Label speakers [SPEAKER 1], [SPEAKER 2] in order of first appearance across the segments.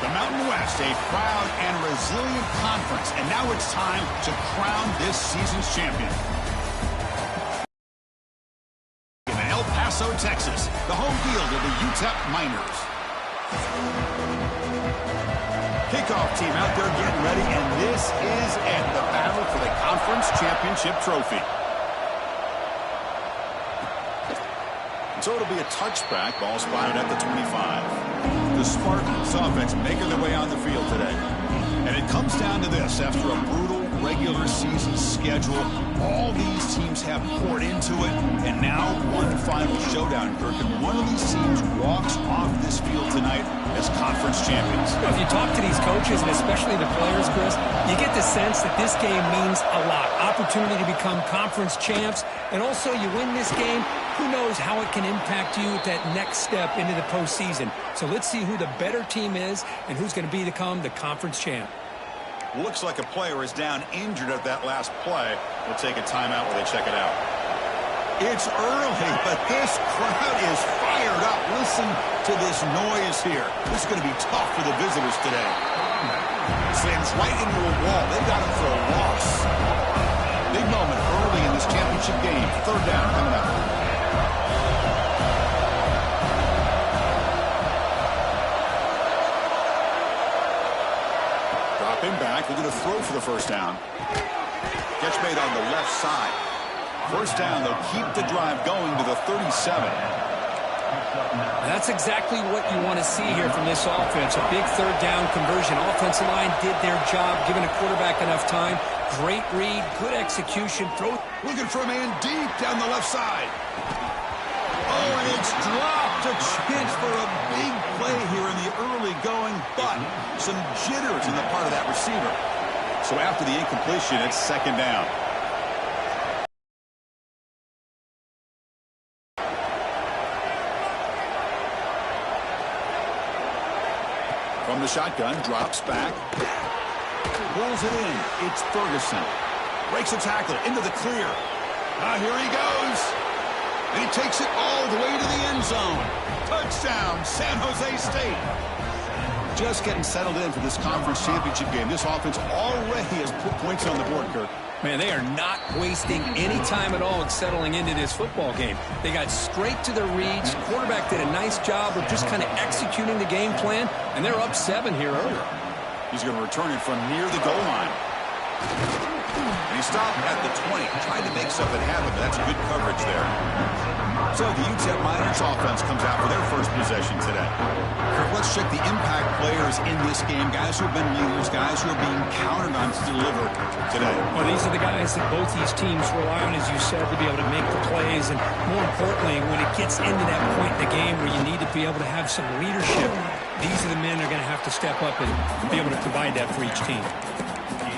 [SPEAKER 1] The Mountain West, a proud and resilient conference, and now it's time to crown this season's champion. In El Paso, Texas, the home field of the UTEP Miners. Kickoff team out there getting ready, and this is it, the battle for the conference championship trophy. So it'll be a touchback, ball spotted at the 25. The Spartans offense making their way on the field today. And it comes down to this. After a brutal regular season schedule, all these teams have poured into it. And now one final showdown, Kirk. And one of these teams walks off this field tonight as conference champions.
[SPEAKER 2] If you talk to these coaches, and especially the players, Chris, you get the sense that this game means a lot. Opportunity to become conference champs. And also, you win this game, who knows how it can impact you at that next step into the postseason. So let's see who the better team is and who's going to become the conference champ.
[SPEAKER 1] Looks like a player is down injured at that last play. We'll take a timeout while they check it out. It's early, but this crowd is fired up. Listen to this noise here. This is going to be tough for the visitors today. Slams right into a wall. They got him for a loss. Big moment early in this championship game. Third down coming up. Drop him back. They're going to throw for the first down. Catch made on the left side. First down, they'll keep the drive going to the 37.
[SPEAKER 2] That's exactly what you want to see here from this offense. A big third down conversion. Offensive line did their job, giving a quarterback enough time. Great read, good execution.
[SPEAKER 1] Looking for a man deep down the left side. Oh, and it's dropped. A chance for a big play here in the early going, but some jitters in the part of that receiver. So after the incompletion, it's second down. From the shotgun, drops back. Pulls it in. It's Ferguson. Breaks a tackle into the clear. Here he goes. And he takes it all the way to the end zone. Touchdown, San Jose State. Just getting settled in for this conference championship game. This offense already has put points on the board, Kirk.
[SPEAKER 2] Man, they are not wasting any time at all in settling into this football game. They got straight to their reads. Quarterback did a nice job of just kind of executing the game plan, and they're up 7 here early.
[SPEAKER 1] He's going to return it from near the goal line. And he stopped at the 20, trying to make something happen, but that's good coverage there. So the UTEP Miners offense comes out for their first possession today. Let's check the impact players in this game. Guys who have been leaders, guys who are being counted on to deliver today.
[SPEAKER 2] Well, these are the guys that both these teams rely on, as you said, to be able to make the plays. And more importantly, when it gets into that point in the game where you need to be able to have some leadership, these are the men that are going to have to step up and be able to provide that for each team.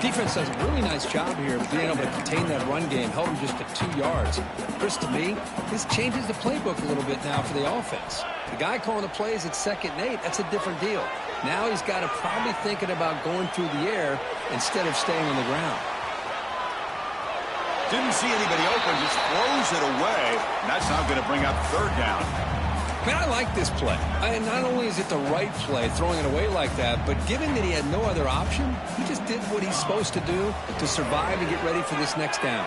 [SPEAKER 2] Defense does a really nice job here of being able to contain that run game, held him just to 2 yards. Chris, to me, this changes the playbook a little bit now for the offense. The guy calling the plays at 2nd and 8, that's a different deal. Now he's got to probably thinking about going through the air instead of staying on the ground.
[SPEAKER 1] Didn't see anybody open, just throws it away. And that's now going to bring up third down.
[SPEAKER 2] Man, I like this play. Not only is it the right play, throwing it away like that, but given that he had no other option, he just did what he's supposed to do to survive and get ready for this next down.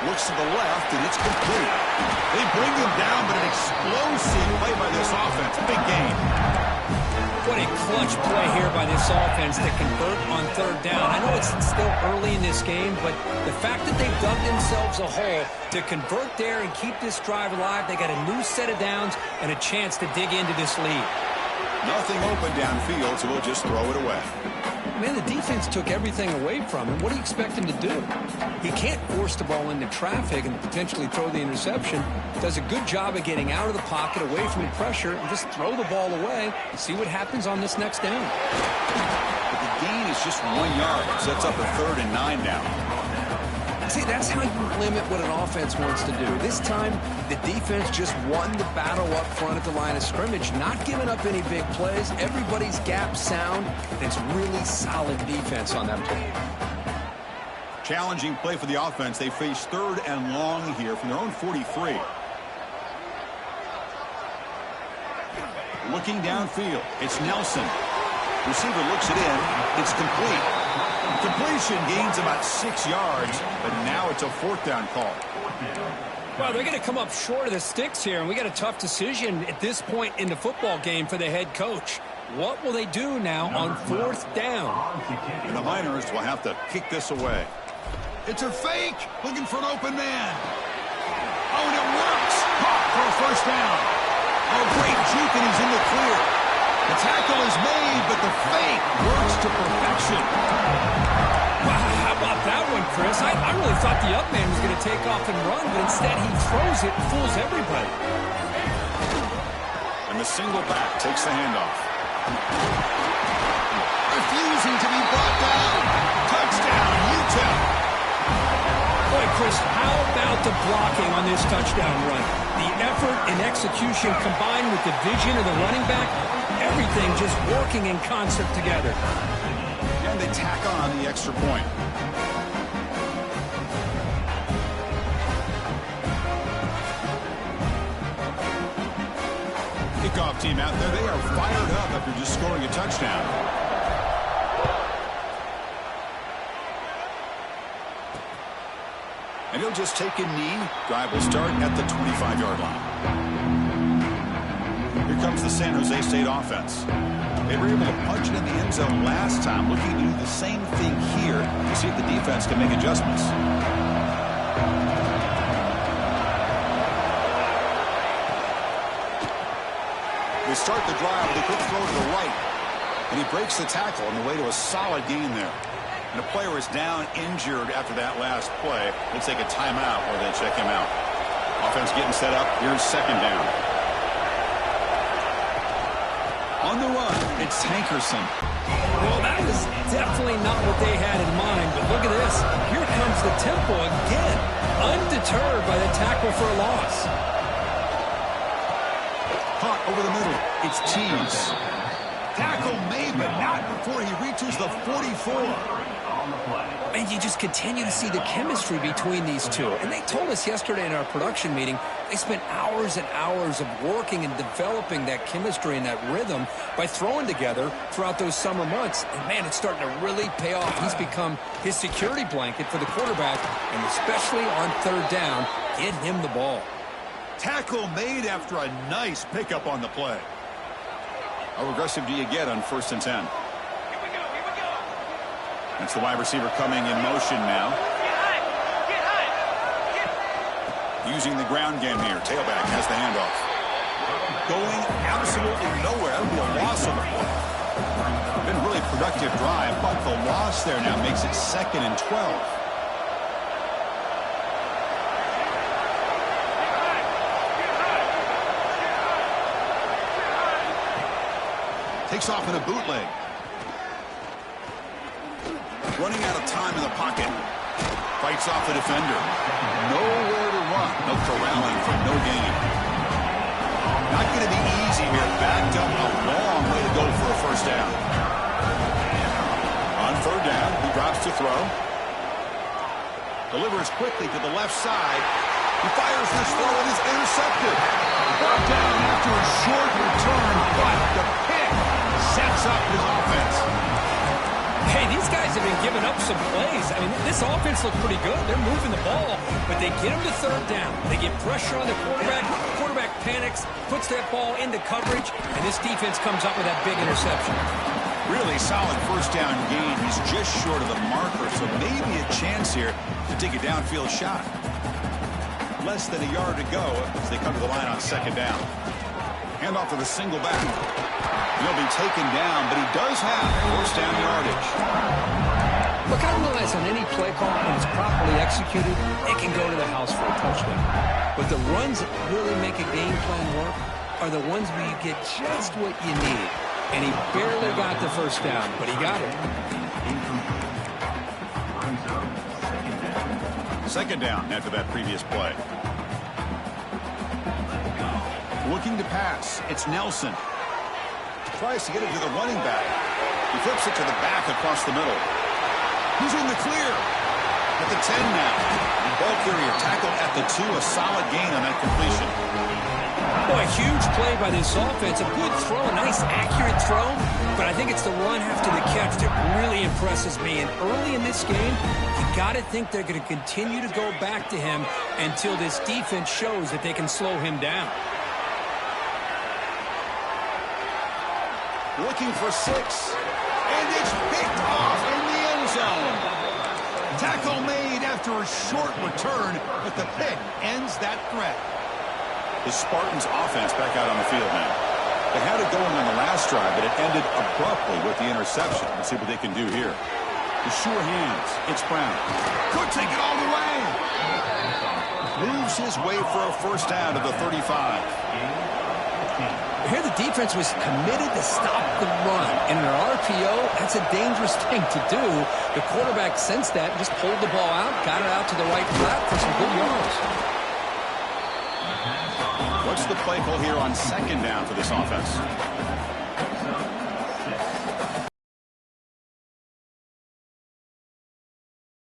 [SPEAKER 1] Looks to the left, and it's complete. They bring him down, but an explosive play by this offense. Big game.
[SPEAKER 2] What a clutch play here by this offense to convert on third down. I know it's still early in this game, but the fact that they've dug themselves a hole to convert there and keep this drive alive, they got a new set of downs and a chance to dig into this lead.
[SPEAKER 1] Nothing open downfield, so we'll just throw it away.
[SPEAKER 2] Man, the defense took everything away from him. What do you expect him to do? He can't force the ball into traffic and potentially throw the interception. Does a good job of getting out of the pocket, away from the pressure, and just throw the ball away and see what happens on this next down.
[SPEAKER 1] But the gain is just 1 yard. Sets up a 3rd and 9 now.
[SPEAKER 2] See, that's how you limit what an offense wants to do. This time, the defense just won the battle up front at the line of scrimmage, not giving up any big plays. Everybody's gap sound. It's really solid defense on that play.
[SPEAKER 1] Challenging play for the offense. They face 3rd and long here from their own 43. Looking downfield, it's Nelson. Receiver looks it in. It's complete. Completion gains about 6 yards, but now it's a 4th down call.
[SPEAKER 2] Well, they're going to come up short of the sticks here, and we got a tough decision at this point in the football game for the head coach. What will they do now on 4th down?
[SPEAKER 1] And the Miners will have to kick this away. It's a fake, looking for an open man. Oh, and it works. Caught for a 1st down. Oh, great juke, and he's in the clear. The tackle is made, but the fake works to perfection.
[SPEAKER 2] Wow, how about that one, Chris? I really thought the up man was going to take off and run, but instead he throws it and fools everybody.
[SPEAKER 1] And the single back takes the handoff. Refusing to be brought down. Touchdown, Utah.
[SPEAKER 2] Boy, Chris, how about the blocking on this touchdown run? The effort and execution combined with the vision of the running back, everything just working in concert together.
[SPEAKER 1] And they tack on the extra point. Kickoff team out there, they are fired up after just scoring a touchdown. And he'll just take a knee. Drive will start at the 25-yard line. Here comes the San Jose State offense. They were able to punch it in the end zone last time, looking to do the same thing here to see if the defense can make adjustments. They start the drive with a quick throw to the right, and he breaks the tackle on the way to a solid gain there. And a player is down injured after that last play. We'll take a timeout while they check him out. Offense getting set up. Here's 2nd down. On the run, it's Hankerson.
[SPEAKER 2] Well, that was definitely not what they had in mind, but look at this. Here comes the tempo again, undeterred by the tackle for a loss.
[SPEAKER 1] Caught over the middle. It's Tees. Tackle made, but not before he reaches the 44.
[SPEAKER 2] And you just continue to see the chemistry between these two. And they told us yesterday in our production meeting, they spent hours and hours of working and developing that chemistry and that rhythm by throwing together throughout those summer months. And, man, it's starting to really pay off. He's become his security blanket for the quarterback, and especially on 3rd down, get him the ball.
[SPEAKER 1] Tackle made after a nice pickup on the play. How aggressive do you get on 1st and 10? That's the wide receiver coming in motion now. Using the ground game here. Tailback has the handoff. Going absolutely nowhere. That'll be a loss on the play. Been a really productive drive, but the loss there now makes it 2nd and 12. Takes off in a bootleg. Running out of time in the pocket. Fights off the defender. Nowhere to run. No corralling for no gain. Not going to be easy here. Backed up a long way to go for a 1st down. On 3rd down, he drops to throw. Delivers quickly to the left side. He fires this throw and is intercepted. Brought down after a short return, but the pick sets up his offense.
[SPEAKER 2] Hey, these guys have been giving up some plays. I mean, this offense looked pretty good. They're moving the ball, but they get him to 3rd down. They get pressure on the quarterback. Quarterback panics, puts that ball into coverage, and this defense comes up with that big interception.
[SPEAKER 1] Really solid 1st down gain. He's just short of the marker, so maybe a chance here to take a downfield shot. Less than a yard to go as they come to the line on 2nd down. Hand off to the single back. He'll be taken down, but he does have 1st down yardage.
[SPEAKER 2] Look, I realize on any play call, when it's properly executed, it can go to the house for a touchdown. But the runs that really make a game plan work are the ones where you get just what you need. And he barely got the 1st down, but he got it.
[SPEAKER 1] 2nd down after that previous play. Looking to pass. It's Nelson. Tries to get it to the running back. He flips it to the back across the middle. He's in the clear. At the 10 now. Ball carrier tackled at the 2, a solid gain on that completion.
[SPEAKER 2] Boy, huge play by this offense. A good throw, a nice accurate throw. But I think it's the run after the catch that really impresses me. And early in this game, you got to think they're going to continue to go back to him until this defense shows that they can slow him down.
[SPEAKER 1] Looking for 6. And it's picked off in the end zone. Tackle made after a short return, but the pick ends that threat. The Spartans offense back out on the field now. They had it going on the last drive, but it ended abruptly with the interception. Let's see what they can do here. The sure hands. It's Brown. Could take it all the way. Moves his way for a first down to the 35.
[SPEAKER 2] Here the defense was committed to stop the run. In an RPO, that's a dangerous thing to do. The quarterback sensed that, just pulled the ball out, got it out to the right flat for some good yards.
[SPEAKER 1] What's the play call here on second down for this offense?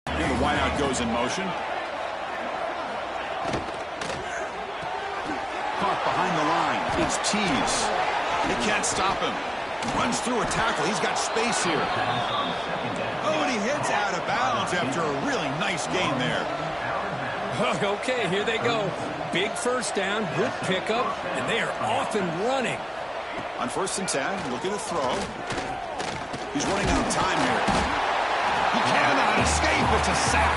[SPEAKER 1] And the wideout goes in motion. Caught behind the line. It's Tease. They can't stop him. Runs through a tackle. He's got space here. Oh, and he hits out of bounds after a really nice gain there.
[SPEAKER 2] Okay, here they go. Big first down, good pickup, and they are off and running.
[SPEAKER 1] On 1st and 10, looking to throw. He's running out of time here. He cannot escape. It's a sack.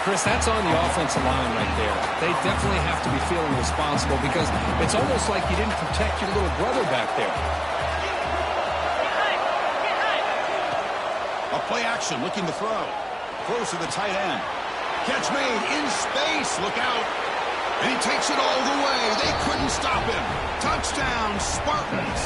[SPEAKER 2] Chris, that's on the offensive line right there. They definitely have to be feeling responsible because it's almost like you didn't protect your little brother back there.
[SPEAKER 1] A play action, looking to throw. Close to the tight end. Catch made in space. Look out. And he takes it all the way. They couldn't stop him. Touchdown, Spartans.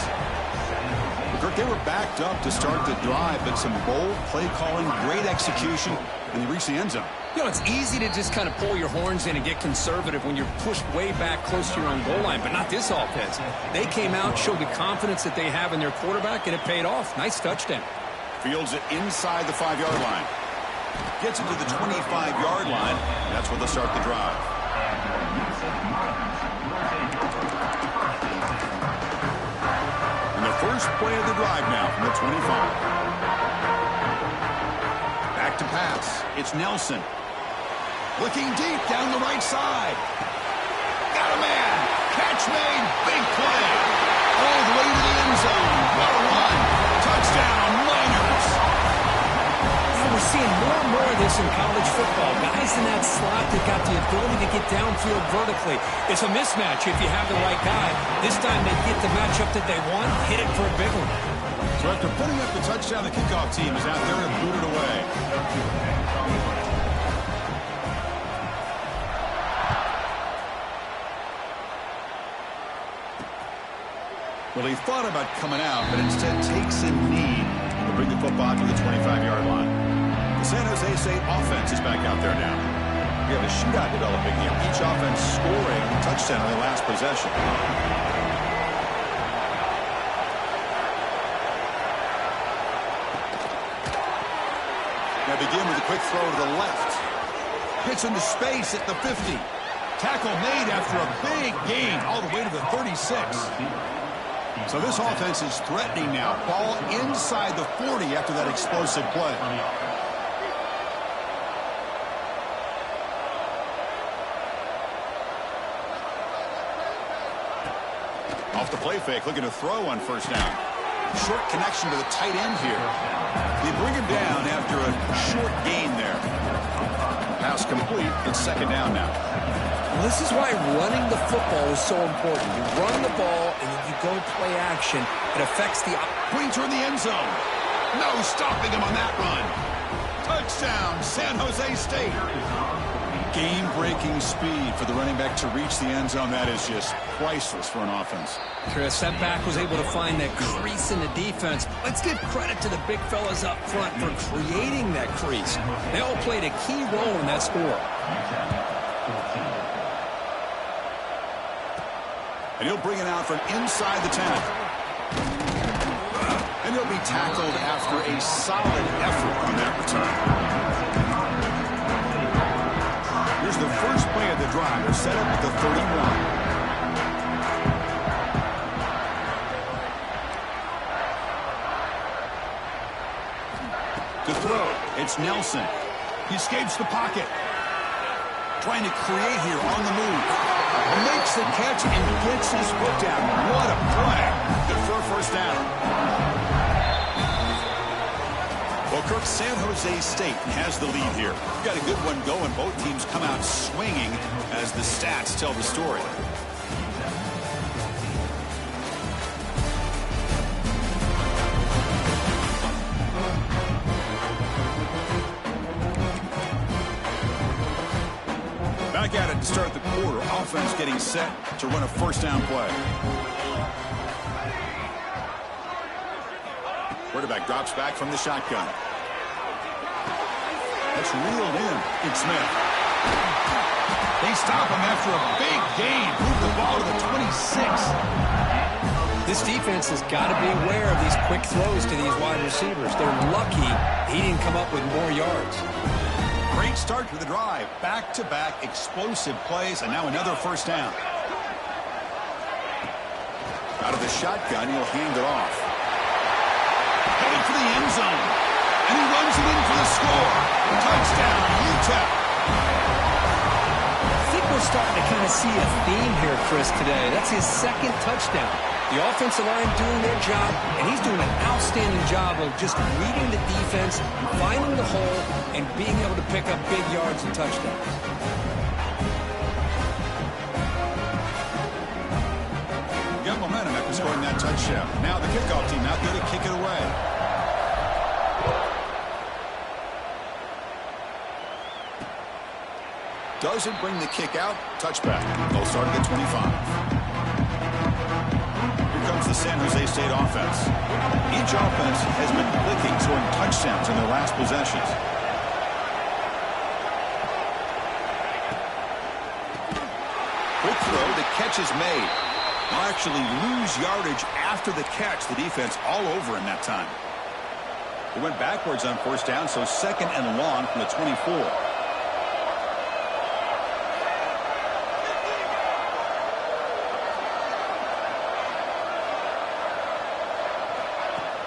[SPEAKER 1] Kirk, they were backed up to start the drive, but some bold play calling, great execution, and they reached the end zone.
[SPEAKER 2] You know, it's easy to just kind of pull your horns in and get conservative when you're pushed way back close to your own goal line, but not this offense. They came out, showed the confidence that they have in their quarterback, and it paid off. Nice touchdown.
[SPEAKER 1] Fields it inside the 5-yard line. Gets him to the 25-yard line. That's where they'll start the drive. And the first play of the drive now from the 25. Back to pass. It's Nelson. Looking deep down the right side. Got a man. Catch made. Big play. All the way to the end zone. What a run. Touchdown, Miners.
[SPEAKER 2] We're seeing more and more of this in college football. Guys in that slot that got the ability to get downfield vertically. It's a mismatch if you have the right guy. This time they get the matchup that they want, hit it for a big one.
[SPEAKER 1] So after putting up the touchdown, the kickoff team is out there and boot it away. Well, he thought about coming out, but instead takes a knee to bring the football to the 25-yard line. The San Jose State offense is back out there now. We have a shootout developing here. Each offense scoring a touchdown on their last possession. Now begin with a quick throw to the left. Hits into space at the 50. Tackle made after a big gain all the way to the 36. So this offense is threatening now. Ball inside the 40 after that explosive play. Off the play fake, looking to throw on first down. Short connection to the tight end here. They bring him down after a short gain there. Pass complete. It's second down now.
[SPEAKER 2] Well, this is why running the football is so important. You run the ball and then you go play action. It affects the...
[SPEAKER 1] Going toward the end zone. No stopping him on that run. Touchdown, San Jose State. Game-breaking speed for the running back to reach the end zone. That is just priceless for an offense.
[SPEAKER 2] Chris, that back was able to find that crease in the defense. Let's give credit to the big fellas up front for creating that crease. They all played a key role in that score.
[SPEAKER 1] And he'll bring it out from inside the 10. And he'll be tackled after a solid effort on that return. Here's the first play of the drive. They're set up at the 31. To throw, it's Nelson. He escapes the pocket. Trying to create here on the move. Makes the catch and gets his foot down. What a play. Good for a first down. Well, Kirk, San Jose State has the lead here. Got a good one going. Both teams come out swinging as the stats tell the story. Back at it to start the quarter. Offense getting set to run a first down play. Quarterback drops back from the shotgun. That's reeled in. It's Smith. They stop him after a big gain. Move the ball to the 26.
[SPEAKER 2] This defense has got to be aware of these quick throws to these wide receivers. They're lucky he didn't come up with more yards.
[SPEAKER 1] Great start to the drive. Back-to-back explosive plays, and now another first down. Out of the shotgun, he'll hand it off. Headed for the end zone. And he runs it in for the score. Touchdown, Utah.
[SPEAKER 2] I think we're starting to kind of see a theme here, Chris, today. That's his second touchdown. The offensive line doing their job, and he's doing an outstanding job of just reading the defense, finding the hole, and being able to pick up big yards and touchdowns.
[SPEAKER 1] Got momentum after scoring that touchdown. Now the kickoff team out there to kick it away. Doesn't bring the kick out. Touchback. They'll start at the 25. Comes the San Jose State offense. Each offense has been clicking, scoring touchdowns in their last possessions. Quick throw, the catch is made. They'll actually lose yardage after the catch. The defense all over in that time. They went backwards on first down, so second and long from the 24.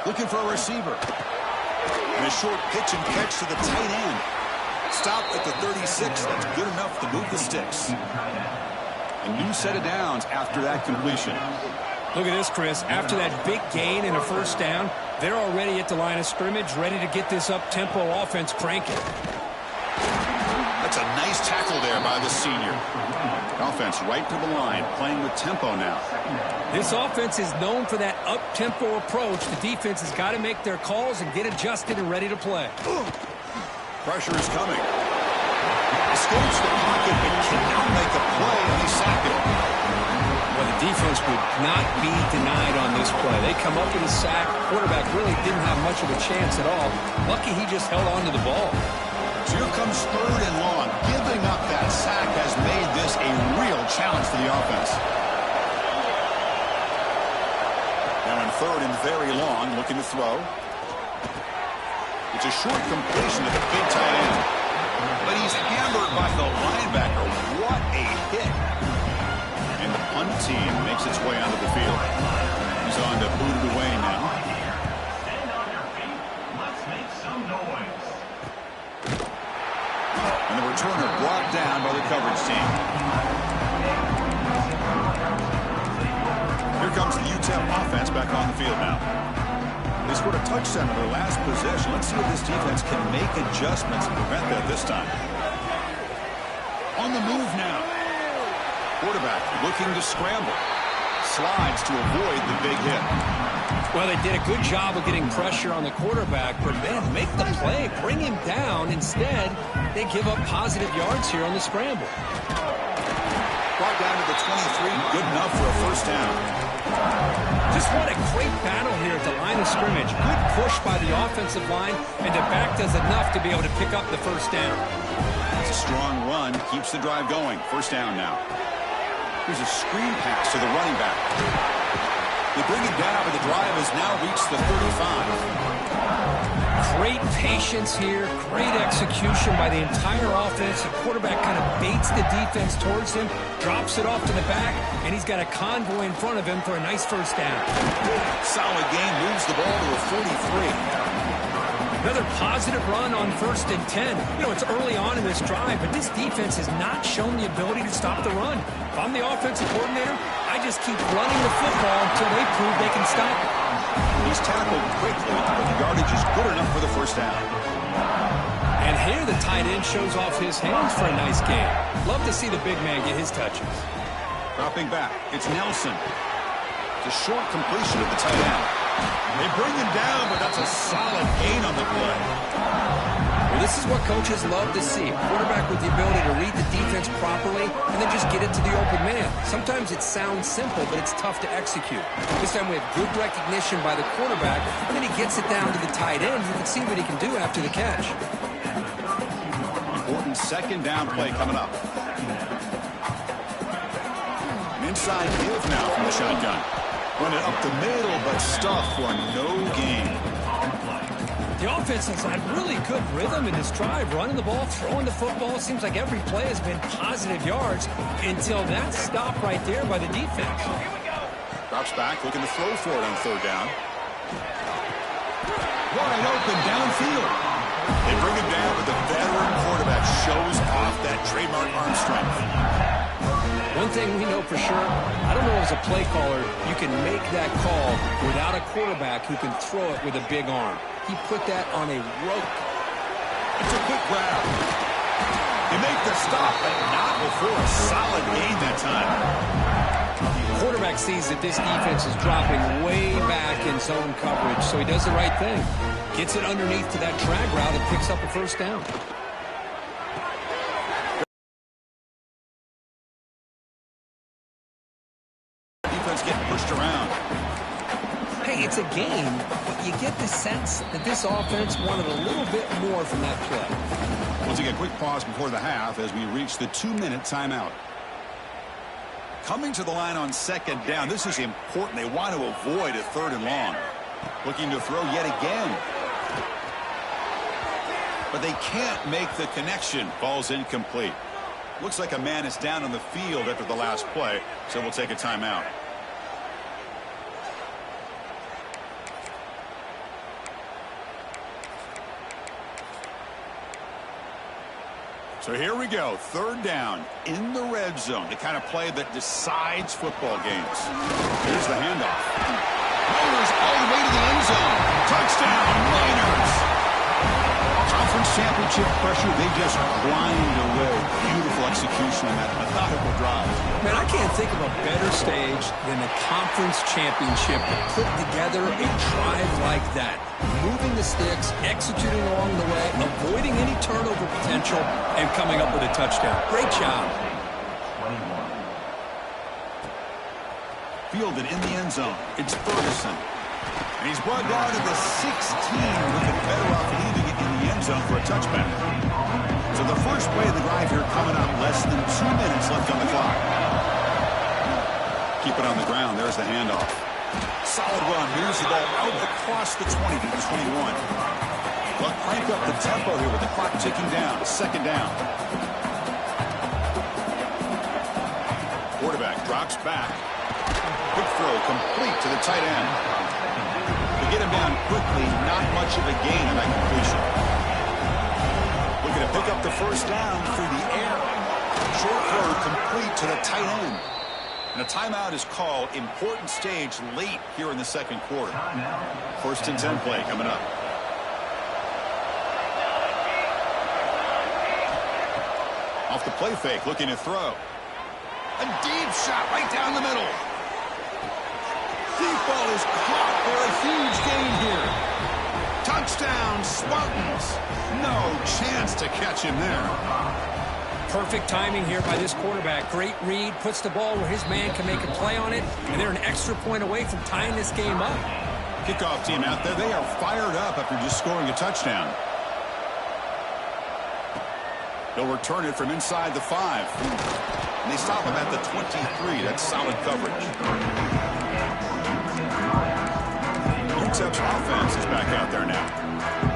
[SPEAKER 1] Looking for a receiver. And a short pitch and catch to the tight end. Stopped at the 36. That's good enough to move the sticks. A new set of downs after that completion.
[SPEAKER 2] Look at this, Chris. After that big gain and a first down, they're already at the line of scrimmage, ready to get this up-tempo offense cranking.
[SPEAKER 1] That's a nice tackle there by the senior. Offense right to the line, playing with tempo now.
[SPEAKER 2] This offense is known for that up-tempo approach. The defense has got to make their calls and get adjusted and ready to play.
[SPEAKER 1] Pressure is coming. Escapes the pocket, but cannot make a play, and they sack it.
[SPEAKER 2] Well, the defense would not be denied on this play. They come up with a sack. Quarterback really didn't have much of a chance at all. Lucky he just held on to the ball.
[SPEAKER 1] So here comes third and long. Giving up that sack has made this a real challenge for the offense. Now in third and very long, looking to throw. It's a short completion to the big tight end. But he's hammered by the linebacker. What a hit. And the punt team makes its way onto the field. He's on to boot it away now. And the returner brought down by the coverage team. Here comes the UTEP offense back on the field now. They scored a touchdown on their last possession. Let's see if this defense can make adjustments and prevent that this time. On the move now. Quarterback looking to scramble. Slides to avoid the big hit.
[SPEAKER 2] Well, they did a good job of getting pressure on the quarterback, but man, make the play, bring him down. Instead, they give up positive yards here on the scramble.
[SPEAKER 1] Brought down to the 23, good enough for a first down.
[SPEAKER 2] Just what a great battle here at the line of scrimmage. Good push by the offensive line, and the back does enough to be able to pick up the first down.
[SPEAKER 1] It's a strong run, keeps the drive going. First down now. Here's a screen pass to the running back. They bring it down, but the drive has now reached the 35.
[SPEAKER 2] Great patience here, great execution by the entire offense. The quarterback kind of baits the defense towards him, drops it off to the back, and he's got a convoy in front of him for a nice first down.
[SPEAKER 1] Solid gain, moves the ball to a 43.
[SPEAKER 2] Another positive run on 1st and 10. You know, it's early on in this drive, but this defense has not shown the ability to stop the run. If I'm the offensive coordinator, I just keep running the football until they prove they can stop it.
[SPEAKER 1] He's tackled quickly, but the yardage is good enough for the first down.
[SPEAKER 2] And here the tight end shows off his hands for a nice gain. Love to see the big man get his touches.
[SPEAKER 1] Dropping back, it's Nelson. It's a short completion of the tight end. They bring him down, but that's a solid gain on the play.
[SPEAKER 2] Well, this is what coaches love to see. A quarterback with the ability to read the defense properly and then just get it to the open man. Sometimes it sounds simple, but it's tough to execute. This time we have good recognition by the quarterback, and then he gets it down to the tight end. You can see what he can do after the catch.
[SPEAKER 1] Important second down play coming up. An inside give now from the shotgun. Run it up the middle, but stuffed for no gain.
[SPEAKER 2] The offense has had really good rhythm in this drive, running the ball, throwing the football. Seems like every play has been positive yards until that stop right there by the defense.
[SPEAKER 1] Drops back, looking to throw for it on third down. Wide open downfield. They bring him down, but the veteran quarterback shows off that trademark arm strength.
[SPEAKER 2] One thing we know for sure, I don't know as a play caller, you can make that call without a quarterback who can throw it with a big arm. He put that on a rope.
[SPEAKER 1] It's a quick grab. They make the stop, but not before a solid gain that time.
[SPEAKER 2] The quarterback sees that this defense is dropping way back in zone coverage, so he does the right thing. Gets it underneath to that drag route and picks up a first down.
[SPEAKER 1] Getting pushed around.
[SPEAKER 2] Hey, it's a game, but you get the sense that this offense wanted a little bit more from that play.
[SPEAKER 1] We'll take a quick pause before the half as we reach the 2-minute timeout. Coming to the line on second down, this is important. They want to avoid a 3rd and long. Looking to throw yet again. But they can't make the connection. Ball's incomplete. Looks like a man is down on the field after the last play, so we'll take a timeout. So here we go, 3rd down in the red zone, the kind of play that decides football games. Here's the handoff. Miners all the way to the end zone. Touchdown, Miners. Conference championship pressure, they just grind away. Beautiful execution on that methodical drive.
[SPEAKER 2] Man, I can't think of a better stage than the conference championship to put together a drive like that. Moving the sticks, executing along the way, avoiding any turnover potential, and coming up with a touchdown. Great job.
[SPEAKER 1] Fielded in the end zone. It's Ferguson. And he's brought down to the 16. Looking better off leaving it in the end zone for a touchback. So the first play of the drive here coming up. Less than 2 minutes left on the clock. Keep it on the ground. There's the handoff. Solid run. Moves the ball out across the 20 to the 21. Well, crank up the tempo here with the clock ticking down. Second down. Quarterback drops back. Quick throw complete to the tight end. To get him down quickly, not much of a gain on that completion. Looking to pick up the first down through the air. Short throw complete to the tight end. And a timeout is called. Important stage late here in the second quarter. 1st and 10 play coming up. Off the play fake, looking to throw. A deep shot right down the middle. Deep ball is caught for a huge gain here. Touchdown, Spartans. No chance to catch him there.
[SPEAKER 2] Perfect timing here by this quarterback. Great read, puts the ball where his man can make a play on it, and they're an extra point away from tying this game up.
[SPEAKER 1] Kickoff team out there, they are fired up after just scoring a touchdown. They'll return it from inside the 5. And they stop him at the 23. That's solid coverage. Concepts offense is back out there now.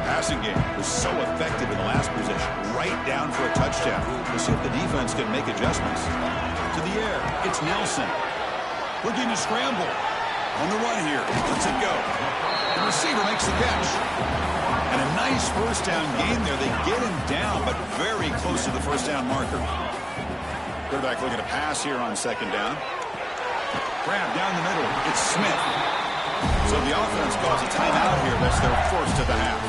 [SPEAKER 1] Passing game was so effective in the last possession, right down for a touchdown. We'll see if the defense can make adjustments. To the air, it's Nelson. Looking to scramble. On the run here, lets it go. The receiver makes the catch. And a nice first down gain there. They get him down, but very close to the first down marker. Quarterback looking to pass here on second down. Grab down the middle. It's Smith. So the offense calls a timeout here. That's their first of the half.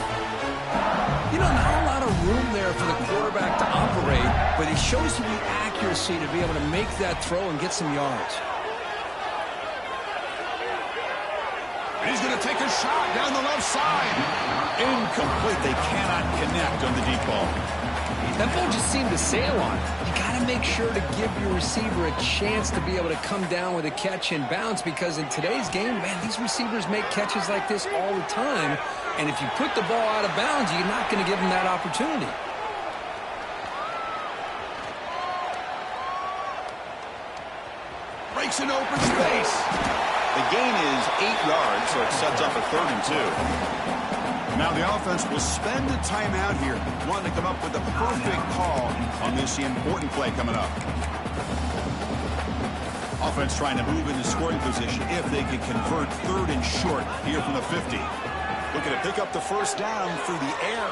[SPEAKER 2] You know, not a lot of room there for the quarterback to operate, but he shows you the accuracy to be able to make that throw and get some yards.
[SPEAKER 1] He's going to take a shot down the left side. Incomplete. They cannot connect on the deep ball.
[SPEAKER 2] That ball just seemed to sail on. You got to make sure to give your receiver a chance to be able to come down with a catch and bounce, because in today's game, man, these receivers make catches like this all the time. And if you put the ball out of bounds, you're not going to give them that opportunity.
[SPEAKER 1] Breaks an open space. The gain is 8 yards, so it sets up a 3rd and 2. Now the offense will spend a timeout here, wanting to come up with a perfect call on this important play coming up. Offense trying to move into scoring position if they can convert 3rd and short here from the 50. Looking to pick up the first down through the air.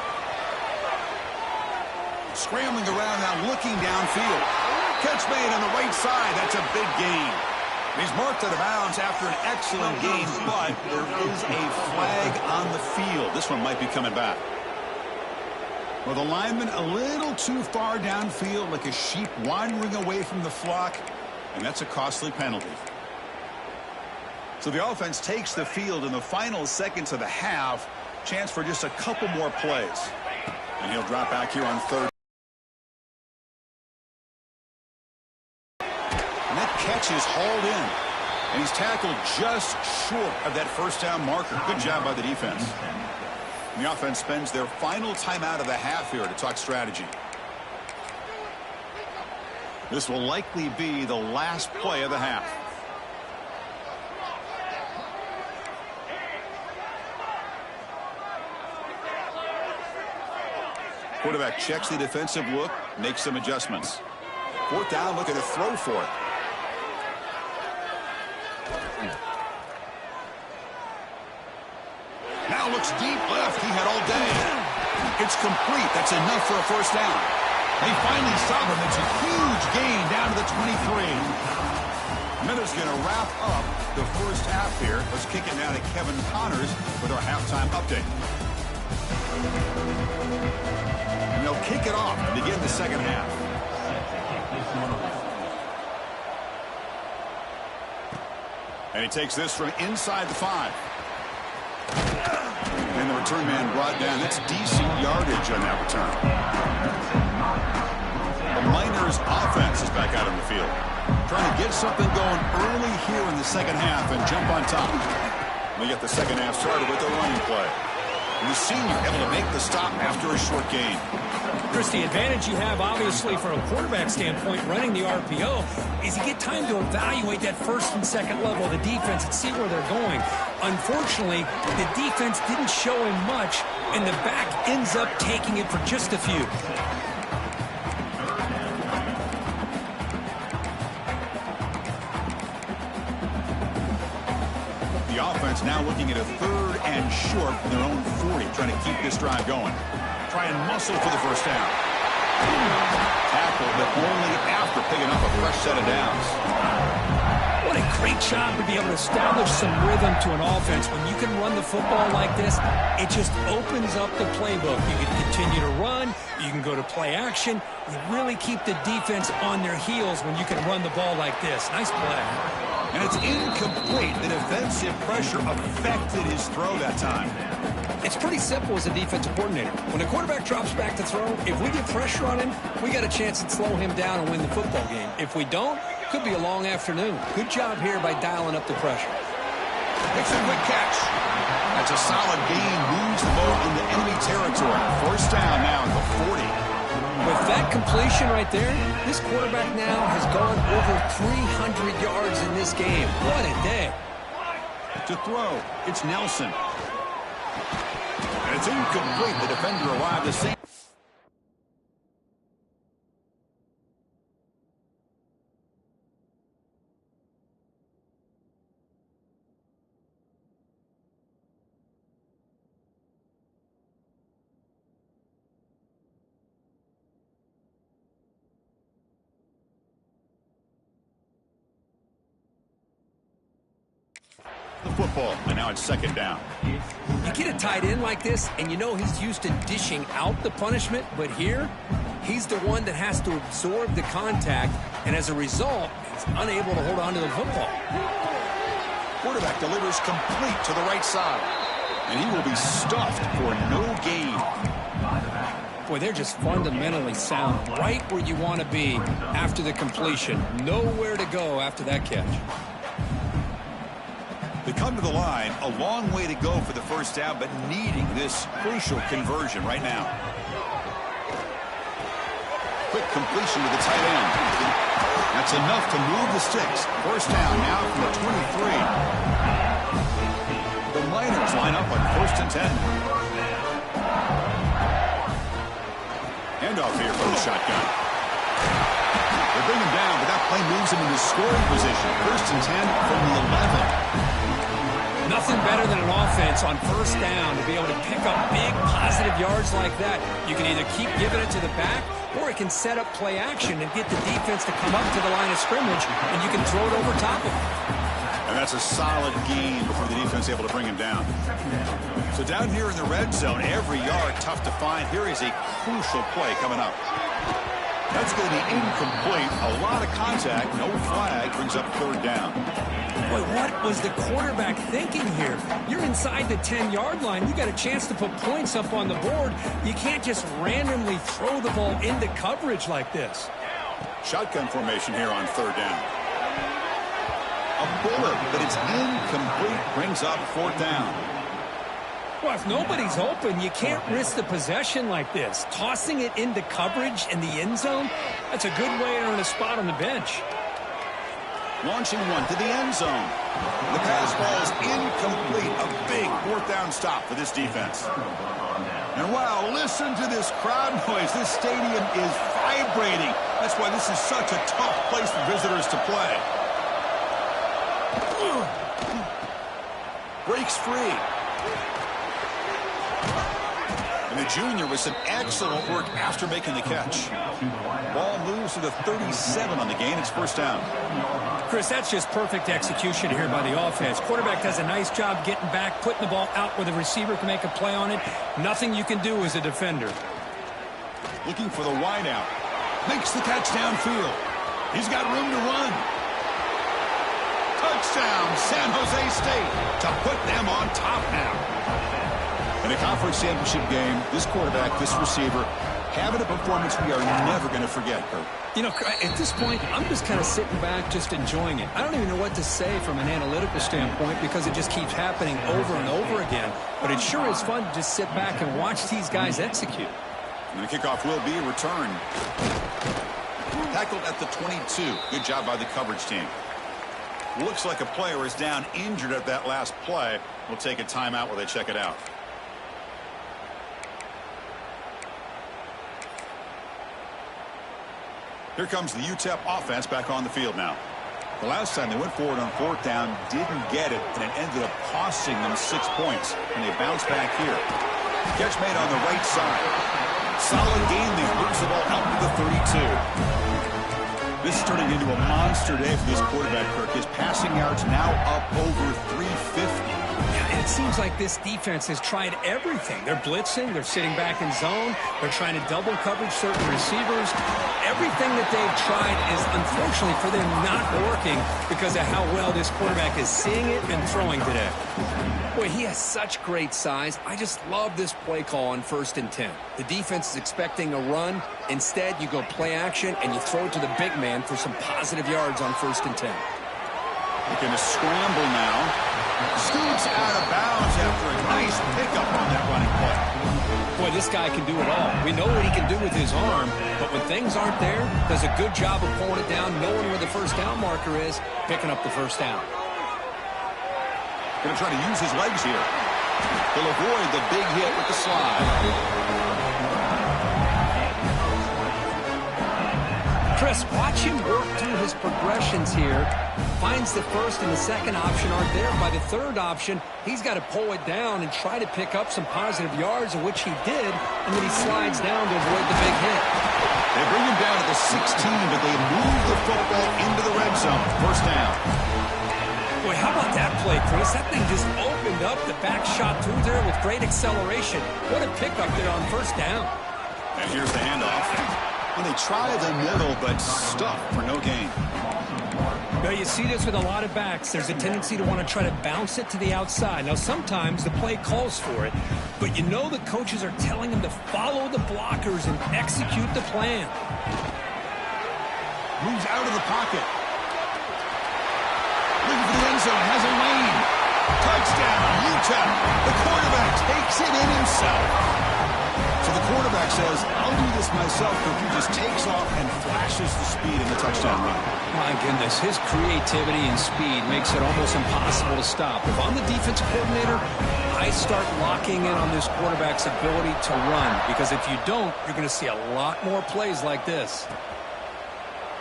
[SPEAKER 1] Scrambling around now, looking downfield. Catch made on the right side. That's a big gain. He's marked out of bounds after an excellent gain, but there is a flag on the field. This one might be coming back. Well, the lineman a little too far downfield, like a sheep wandering away from the flock, and that's a costly penalty. So the offense takes the field in the final seconds of the half. Chance for just a couple more plays. And he'll drop back here on 3rd. And that catch is hauled in. And he's tackled just short of that first down marker. Good job by the defense. And the offense spends their final timeout of the half here to talk strategy. This will likely be the last play of the half. Quarterback checks the defensive look, makes some adjustments. 4th down, looking to throw for it. Now looks deep left. He had all day. It's complete. That's enough for a first down. They finally stop him. It's a huge gain down to the 23. Miller's going to wrap up the first half here. Let's kick it now to Kevin Connors with our halftime update. And they'll kick it off and begin the second half. And he takes this from inside the 5. And the return man brought down. That's decent yardage on that return. The Miners offense is back out on the field. Trying to get something going early here in the second half and jump on top. We get the second half started with a running play. And the senior able to make the stop after a short gain.
[SPEAKER 2] Chris, the advantage you have, obviously, from a quarterback standpoint, running the RPO, is you get time to evaluate that first and second level of the defense and see where they're going. Unfortunately, the defense didn't show him much, and the back ends up taking it for just a few.
[SPEAKER 1] The offense now looking at a 3rd and short from their own 40, trying to keep this drive going. Try and muscle for the first down. Tackle, but only after picking up a fresh set of downs.
[SPEAKER 2] What a great job to be able to establish some rhythm to an offense. When you can run the football like this, it just opens up the playbook. You can continue to run. You can go to play action. You really keep the defense on their heels when you can run the ball like this. Nice play.
[SPEAKER 1] And it's incomplete. The defensive pressure affected his throw that time.
[SPEAKER 2] It's pretty simple as a defensive coordinator. When the quarterback drops back to throw, if we get pressure on him, we got a chance to slow him down and win the football game. If we don't, could be a long afternoon. Good job here by dialing up the pressure.
[SPEAKER 1] Makes a quick catch. That's a solid gain. Moves the ball into enemy territory. First down now at the 40.
[SPEAKER 2] With that completion right there, this quarterback now has gone over 300 yards in this game. What a day.
[SPEAKER 1] To throw, it's Nelson. It's incomplete. The defender arrived the same. The football, and now it's second down.
[SPEAKER 2] You get a tight end like this, and you know he's used to dishing out the punishment, but here, he's the one that has to absorb the contact, and as a result, he's unable to hold on to the football.
[SPEAKER 1] Quarterback delivers complete to the right side, and he will be stuffed for no gain.
[SPEAKER 2] Boy, they're just fundamentally sound, right where you want to be after the completion. Nowhere to go after that catch.
[SPEAKER 1] They come to the line, a long way to go for the first down, but needing this crucial conversion right now. Quick completion to the tight end. That's enough to move the sticks. First down now from the 23. The Miners line up on 1st and 10. Handoff here from the shotgun. They bring him down, but that play moves him into scoring position. 1st and 10 from the 11.
[SPEAKER 2] Nothing better than an offense on first down to be able to pick up big positive yards like that. You can either keep giving it to the back, or it can set up play action and get the defense to come up to the line of scrimmage, and you can throw it over top of them.
[SPEAKER 1] And that's a solid gain before the defense is able to bring him down. So down here in the red zone, every yard tough to find. Here is a crucial play coming up. That's going to be incomplete. A lot of contact, no flag, brings up 3rd down.
[SPEAKER 2] Boy, what was the quarterback thinking here? You're inside the 10-yard line. You got a chance to put points up on the board. You can't just randomly throw the ball into coverage like this.
[SPEAKER 1] Shotgun formation here on 3rd down. A bullet, but it's incomplete. Brings up 4th down.
[SPEAKER 2] Well, if nobody's open, you can't risk the possession like this. Tossing it into coverage in the end zone, that's a good way to earn a spot on the bench.
[SPEAKER 1] Launching one to the end zone. The pass ball is incomplete. A big 4th down stop for this defense. And wow, listen to this crowd noise. This stadium is vibrating. That's why this is such a tough place for visitors to play. Breaks free. And the junior with some excellent work after making the catch. Ball moves to the 37 on the gain. It's 1st down.
[SPEAKER 2] Chris, that's just perfect execution here by the offense. Quarterback does a nice job getting back, putting the ball out where the receiver can make a play on it. Nothing you can do as a defender.
[SPEAKER 1] Looking for the wideout. Makes the catch downfield. He's got room to run. Touchdown, San Jose State, to put them on top now. In a conference championship game, this quarterback, this receiver, having a performance we are never going to forget, Kurt.
[SPEAKER 2] You know, at this point, I'm just kind of sitting back, just enjoying it. I don't even know what to say from an analytical standpoint because it just keeps happening over and over again. But it sure is fun to just sit back and watch these guys execute.
[SPEAKER 1] And the kickoff will be a return. Tackled at the 22. Good job by the coverage team. Looks like a player is down injured at that last play. We'll take a timeout while they check it out. Here comes the UTEP offense back on the field now. The last time they went forward on 4th down, didn't get it, and it ended up costing them 6 points. And they bounce back here. Catch made on the right side. Solid game. They moves the ball out to the 32. This is turning into a monster day for this quarterback, Kirk. His passing yards now up over 350.
[SPEAKER 2] Yeah, it seems like this defense has tried everything. They're blitzing. They're sitting back in zone. They're trying to double coverage certain receivers. Everything that they've tried is, unfortunately for them, not working because of how well this quarterback is seeing it and throwing today. Boy, he has such great size. I just love this play call on 1st and 10. The defense is expecting a run. Instead, you go play action, and you throw it to the big man for some positive yards on 1st and 10.
[SPEAKER 1] Looking to scramble now. Scoots out of bounds after a nice pickup on that running play.
[SPEAKER 2] Boy, this guy can do it all. We know what he can do with his arm, but when things aren't there, does a good job of pulling it down, knowing where the 1st down marker is, picking up the 1st down.
[SPEAKER 1] Going to try to use his legs here. He'll avoid the big hit with the slide.
[SPEAKER 2] Chris, watch him work through his progressions here. Finds the first and the second option aren't there. By the third option, he's got to pull it down and try to pick up some positive yards, of which he did, and then he slides down to avoid the big hit.
[SPEAKER 1] They bring him down to the 16, but they move the football into the red zone. First down.
[SPEAKER 2] Boy, how about that play, Chris? That thing just opened up. The back shot through there with great acceleration. What a pickup there on first down.
[SPEAKER 1] And here's the handoff. And they try the middle, but stuffed for no gain.
[SPEAKER 2] Now, you see this with a lot of backs. There's a tendency to want to try to bounce it to the outside. Now, sometimes the play calls for it, but you know the coaches are telling them to follow the blockers and execute the plan.
[SPEAKER 1] Moves out of the pocket. Looking for the end zone, has a lane. Touchdown, Utah. The quarterback takes it in himself. So the quarterback says, I'll do this myself, but he just takes off and flashes the speed in the touchdown run.
[SPEAKER 2] My goodness, his creativity and speed makes it almost impossible to stop. If I'm the defensive coordinator, I start locking in on this quarterback's ability to run, because if you don't, you're going to see a lot more plays like this.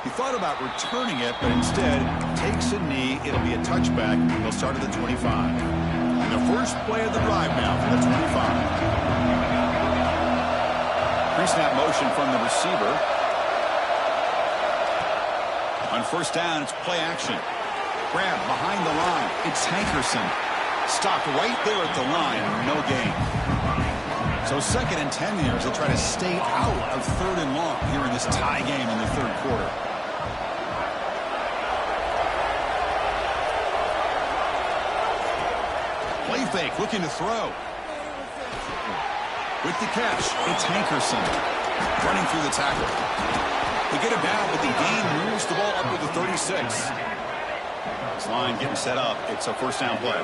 [SPEAKER 1] He thought about returning it, but instead takes a knee. It'll be a touchback. They'll start at the 25. And the first play of the drive now from the 25. Pre-snap motion from the receiver. On first down, it's play action. Grab behind the line. It's Hankerson. Stopped right there at the line. No gain. So 2nd and 10 here as they try to stay out of 3rd and long here in this tie game in the 3rd quarter. Play fake, looking to throw. With the catch, it's Hankerson running through the tackle. They get him down, but the gain moves the ball up to the 36. This line getting set up. It's a first down play.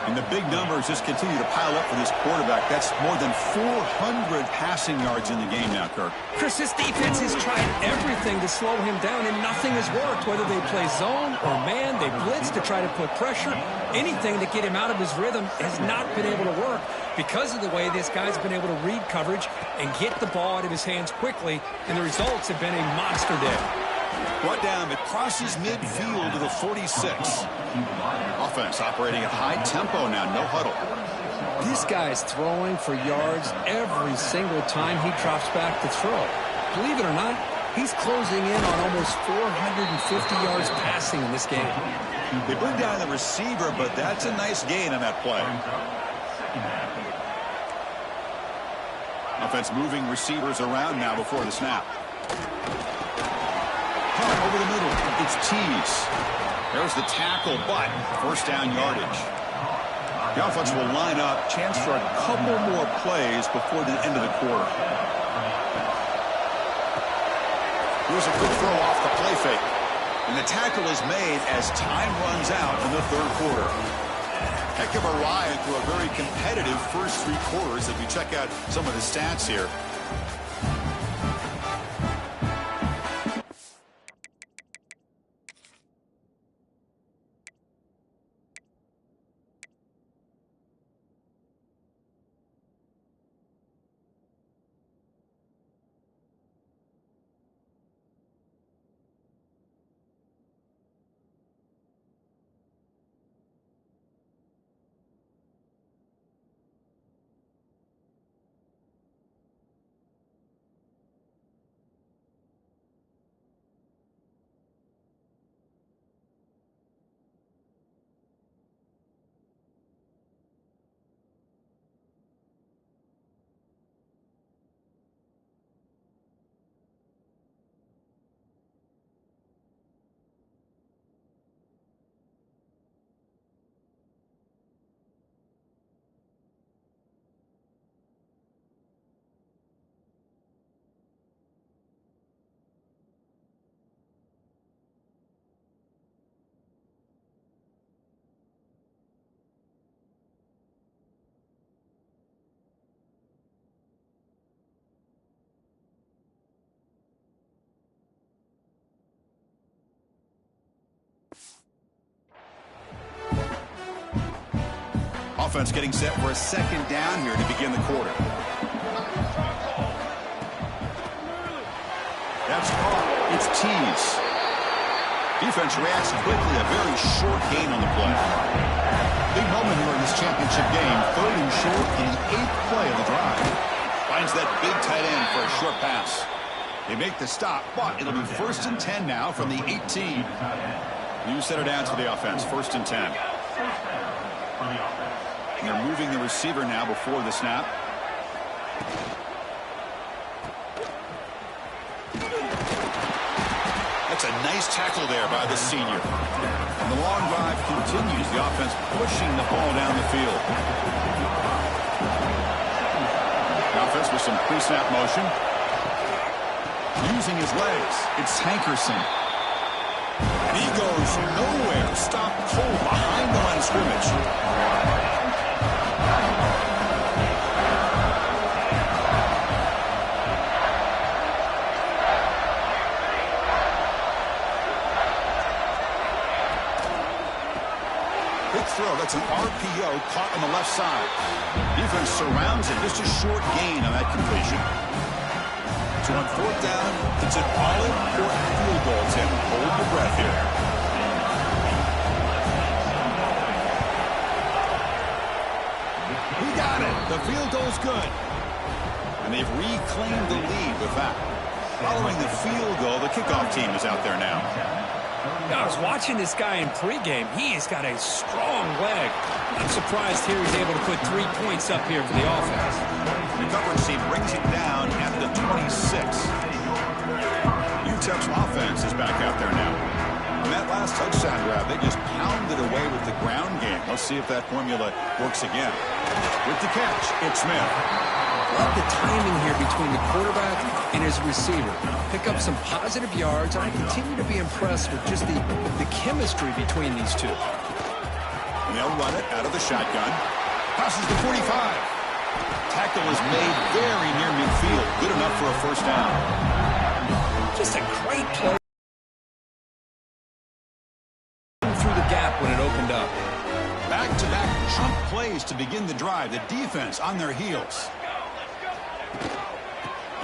[SPEAKER 1] And the big numbers just continue to pile up for this quarterback. That's more than 400 passing yards in the game now, Kirk.
[SPEAKER 2] Chris, this defense has tried everything to slow him down, and nothing has worked. Whether they play zone or man, they blitz to try to put pressure. Anything to get him out of his rhythm has not been able to work because of the way this guy's been able to read coverage and get the ball out of his hands quickly, and the results have been a monster day.
[SPEAKER 1] Brought down, it crosses midfield to the 46. Offense operating at high tempo now, no huddle.
[SPEAKER 2] This guy's throwing for yards every single time he drops back to throw. Believe it or not, he's closing in on almost 450 yards passing in this game.
[SPEAKER 1] They bring down the receiver, but that's a nice gain on that play. Offense moving receivers around now before the snap. Over the middle, it's Tease. There's the tackle, but first down yardage. The offense will line up, chance for a couple more plays before the end of the quarter. Here's a good throw off the play fake. And the tackle is made as time runs out in the 3rd quarter. Heck of a ride through a very competitive first 3 quarters if you check out some of the stats here. offense getting set for a second down here to begin the quarter. That's caught. It's Tease. Defense reacts quickly. A very short gain on the play. Big moment here in this championship game. 3rd and short in the 8th play of the drive. Finds that big tight end for a short pass. They make the stop, but it'll be 1st and 10 now from the 18. New center downs for the offense. 1st and 10. And they're moving the receiver now before the snap. That's a nice tackle there by the senior. And the long drive continues. The offense pushing the ball down the field. The offense with some pre-snap motion. Using his legs. It's Hankerson. And he goes nowhere. Stopped cold behind the line of scrimmage. Throw. That's an RPO caught on the left side. Defense surrounds it. Just a short gain on that completion. So on 4th down, it's an all-important field goal, Tim. Hold your breath here. He got it. The field goal's good. And they've reclaimed the lead with that. Following the field goal, the kickoff team is out there now.
[SPEAKER 2] I was watching this guy in pregame. He's got a strong leg. I'm surprised here he's able to put 3 points up here for the offense.
[SPEAKER 1] The coverage team brings it down at the 26. UTEP's offense is back out there now. On that last touchdown drive, they just pounded away with the ground game. Let's see if that formula works again. With the catch, it's Smith.
[SPEAKER 2] Love the timing here between the quarterback and his receiver. Pick up some positive yards, and I continue to be impressed with just the chemistry between these two.
[SPEAKER 1] And they'll run it out of the shotgun. Passes the 45. Tackle is made very near midfield. Good enough for a 1st down.
[SPEAKER 2] Just a great play through the gap when it opened up.
[SPEAKER 1] Back-to-back chunk plays to begin the drive. The defense on their heels.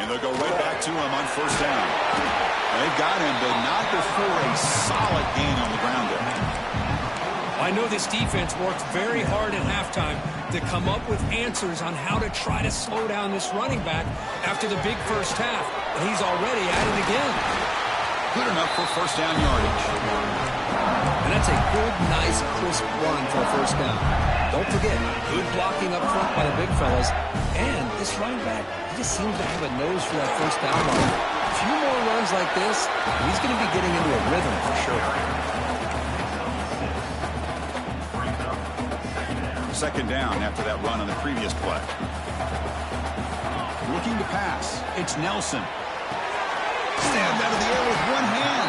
[SPEAKER 1] And they'll go right back to him on 1st down. They've got him, but not before a solid gain on the ground there.
[SPEAKER 2] I know this defense worked very hard at halftime to come up with answers on how to try to slow down this running back after the big first half. And he's already at it again.
[SPEAKER 1] Good enough for 1st down yardage.
[SPEAKER 2] And that's a good, nice, crisp run for a 1st down. Don't forget, good blocking up front by the big fellas. And this running back, he just seems to have a nose for that 1st down run. A few more runs like this, he's going to be getting into a rhythm for sure.
[SPEAKER 1] 2nd down after that run on the previous play. Looking to pass. It's Nelson. Stabbed out of the air with one hand.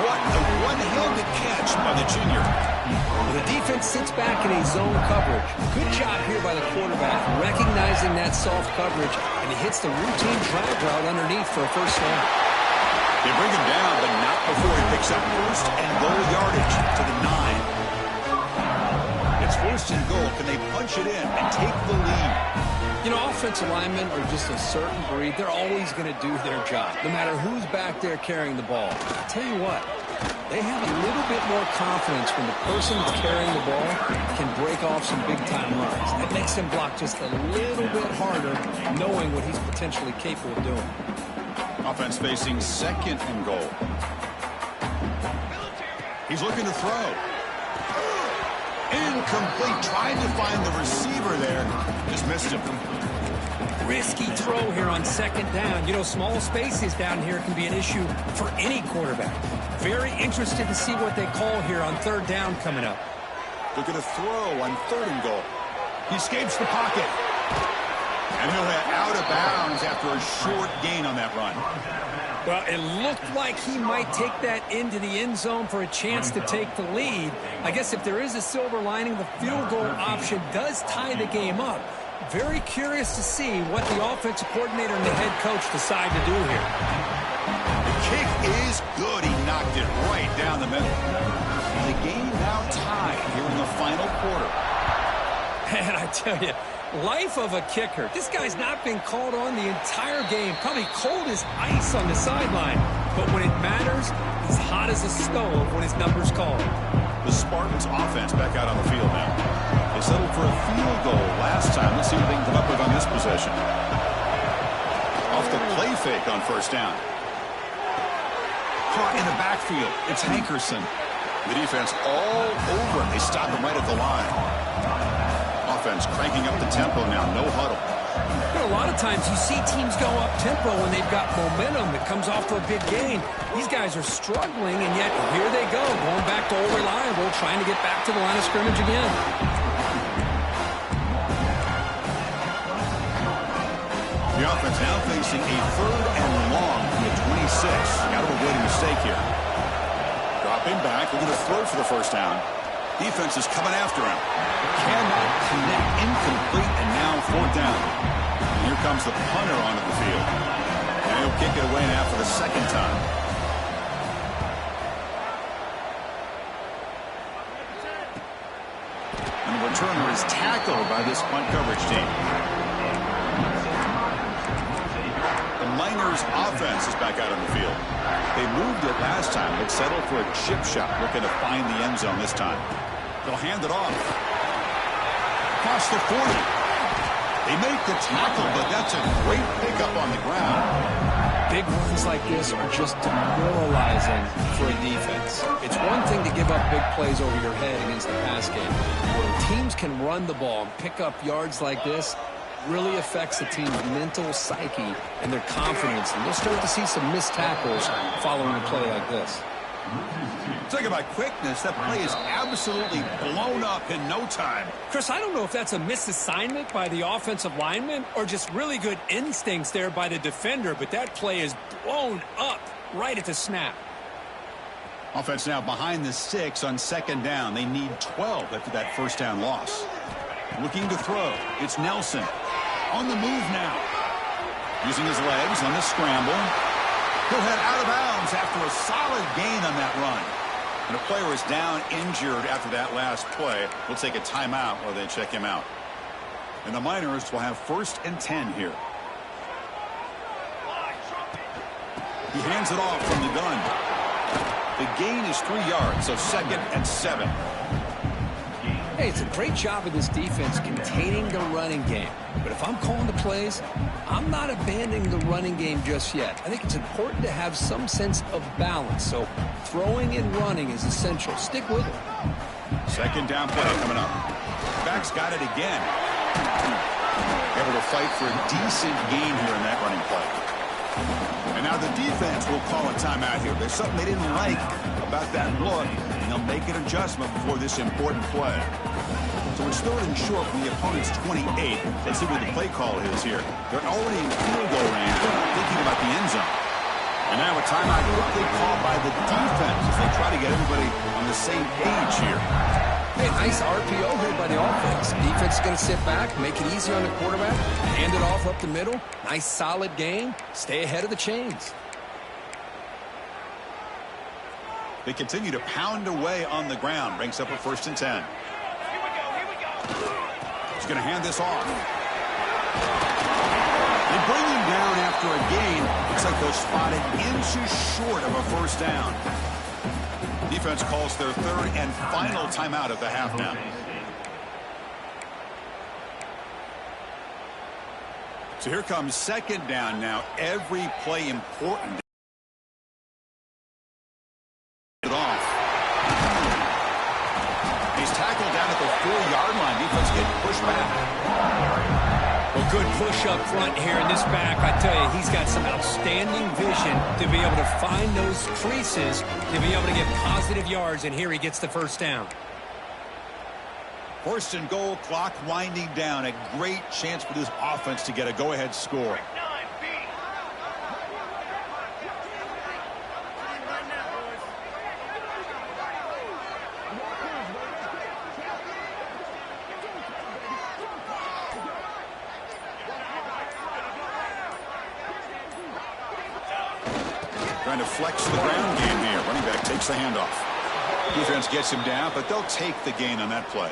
[SPEAKER 1] What a one-handed catch by the junior.
[SPEAKER 2] Well, the defense sits back in a zone coverage. Good job here by the quarterback, recognizing that soft coverage, and he hits the routine drag route underneath for a 1st down.
[SPEAKER 1] They bring him down, but not before he picks up 1st and goal yardage to the 9. It's 1st and goal. Can they punch it in and take the lead?
[SPEAKER 2] You know, offensive linemen are just a certain breed. They're always going to do their job, no matter who's back there carrying the ball. I'll tell you what, they have a little bit more confidence when the person that's carrying the ball can break off some big-time runs. That makes him block just a little bit harder, knowing what he's potentially capable of doing.
[SPEAKER 1] Offense facing 2nd and goal. He's looking to throw. Incomplete. Tried to find the receiver there. Just missed him.
[SPEAKER 2] Risky throw here on 2nd down. You know, small spaces down here can be an issue for any quarterback. Very interested to see what they call here on 3rd down coming up.
[SPEAKER 1] Looking to throw on 3rd and goal. He escapes the pocket. And he'll head out of bounds after a short gain on that run.
[SPEAKER 2] Well, it looked like he might take that into the end zone for a chance to take the lead. I guess if there is a silver lining, the field goal option does tie the game up. Very curious to see what the offensive coordinator and the head coach decide to do here.
[SPEAKER 1] The kick is good. He knocked it right down the middle. And the game now tied here in the final quarter.
[SPEAKER 2] tell you, life of a kicker. This guy's not been called on the entire game. Probably cold as ice on the sideline. But when it matters, he's hot as a stove when his number's called.
[SPEAKER 1] The Spartans offense back out on the field now. They settled for a field goal last time. Let's see what they can come up with on this possession. Off the play fake on first down. Caught in the backfield. It's Hankerson. The defense all over him. They stop him right at the line. Offense cranking up the tempo now. No huddle.
[SPEAKER 2] You know, a lot of times you see teams go up tempo when they've got momentum that comes off to a big gain. These guys are struggling, and yet here they go, going back to old reliable, trying to get back to the line of scrimmage again.
[SPEAKER 1] The offense now facing a 3rd and long from the 26. Got to avoid a mistake here. Dropping back, looking to throw for the first down. Defense is coming after him. Cannot connect, incomplete, and now 4th down. And here comes the punter onto the field. And he'll kick it away now for the 2nd time. And the returner is tackled by this punt coverage team. The Miners offense is back out on the field. They moved it last time, but settled for a chip shot, looking to find the end zone this time. They'll hand it off. Across the 40. They make the tackle, but that's a great pickup on the ground.
[SPEAKER 2] Big runs like this are just demoralizing for a defense. It's one thing to give up big plays over your head against the pass game. When teams can run the ball and pick up yards like this, really affects the team's mental psyche and their confidence. And you'll start to see some missed tackles following a play like this.
[SPEAKER 1] Talking about quickness, that play is absolutely blown up in no time.
[SPEAKER 2] Chris, I don't know if that's a misassignment by the offensive lineman or just really good instincts there by the defender, but that play is blown up right at the snap.
[SPEAKER 1] Offense now behind the 6 on 2nd down. They need 12 after that first down loss. Looking to throw. It's Nelson. On the move now. Using his legs on the scramble. He'll head out of bounds after a solid gain on that run. And a player is down injured after that last play. We'll take a timeout while they check him out. And the Miners will have 1st and 10 here. He hands it off from the gun. The gain is 3 yards, so 2nd and 7.
[SPEAKER 2] Hey, it's a great job of this defense containing the running game. But if I'm calling the plays, I'm not abandoning the running game just yet. I think it's important to have some sense of balance. So throwing and running is essential. Stick with it.
[SPEAKER 1] 2nd down play coming up. Back's got it again. Able to fight for a decent gain here in that running play. And now the defense will call a timeout here. There's something they didn't like about that look, and they'll make an adjustment before this important play. So it's 3rd and short from the opponent's 28. Let's see what the play call is here. They're already in field goal range, thinking about the end zone. And now a timeout quickly called by the defense as they try to get everybody on the same page here.
[SPEAKER 2] Hey, nice RPO here by the offense. Defense is going to sit back, make it easy on the quarterback, hand it off up the middle. Nice solid game. Stay ahead of the chains.
[SPEAKER 1] They continue to pound away on the ground. Ranks up at 1st and 10. He's going to hand this off. They bring him down after a gain. Looks like they'll spot it inches short of a 1st down. Defense calls their 3rd and final timeout of the half now. So here comes 2nd down now. Every play important. He's tackled down at the 4-yard line. Defense getting pushed back.
[SPEAKER 2] Well, good push up front here in this back. I tell you, he's got some outstanding vision to be able to find those creases, to be able to get positive yards, and here he gets the 1st down.
[SPEAKER 1] 1st and goal, clock winding down. A great chance for this offense to get a go-ahead score. Trying to flex the ground game here. Running back takes the handoff. Defense gets him down, but they'll take the gain on that play.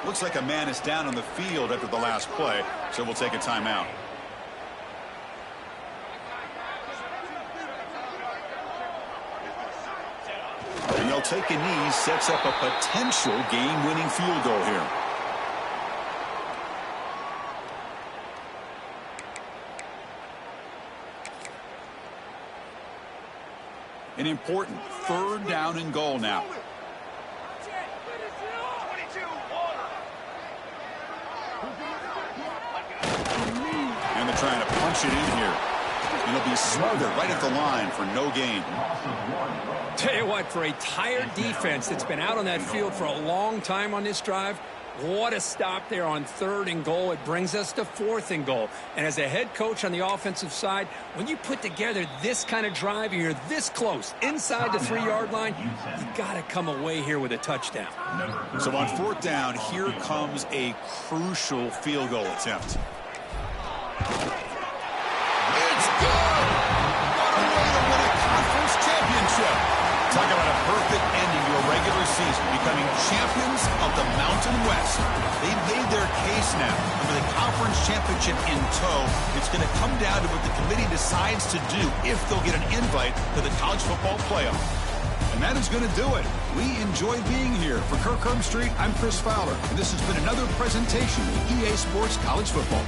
[SPEAKER 1] Looks like a man is down on the field after the last play, so we'll take a timeout. And they'll take a knee, sets up a potential game-winning field goal here. An important 3rd down and goal now. And they're trying to punch it in here. And it'll be smothered right at the line for no gain.
[SPEAKER 2] Tell you what, for a tired defense that's been out on that field for a long time on this drive, what a stop there on 3rd and goal. It brings us to 4th and goal. And as a head coach on the offensive side, when you put together this kind of drive and you're this close inside the 3-yard line, you got to come away here with a touchdown.
[SPEAKER 1] So on 4th down, here comes a crucial field goal attempt. It's good! What a way to win a conference championship! Talk about a perfect ending to a regular season, becoming champions of the Mountain West. They've made their case now, and with the conference championship in tow, it's going to come down to what the committee decides to do if they'll get an invite to the college football playoff. And that is going to do it. We enjoy being here. For Kirk Herbstreit, I'm Chris Fowler, and this has been another presentation of EA Sports College Football.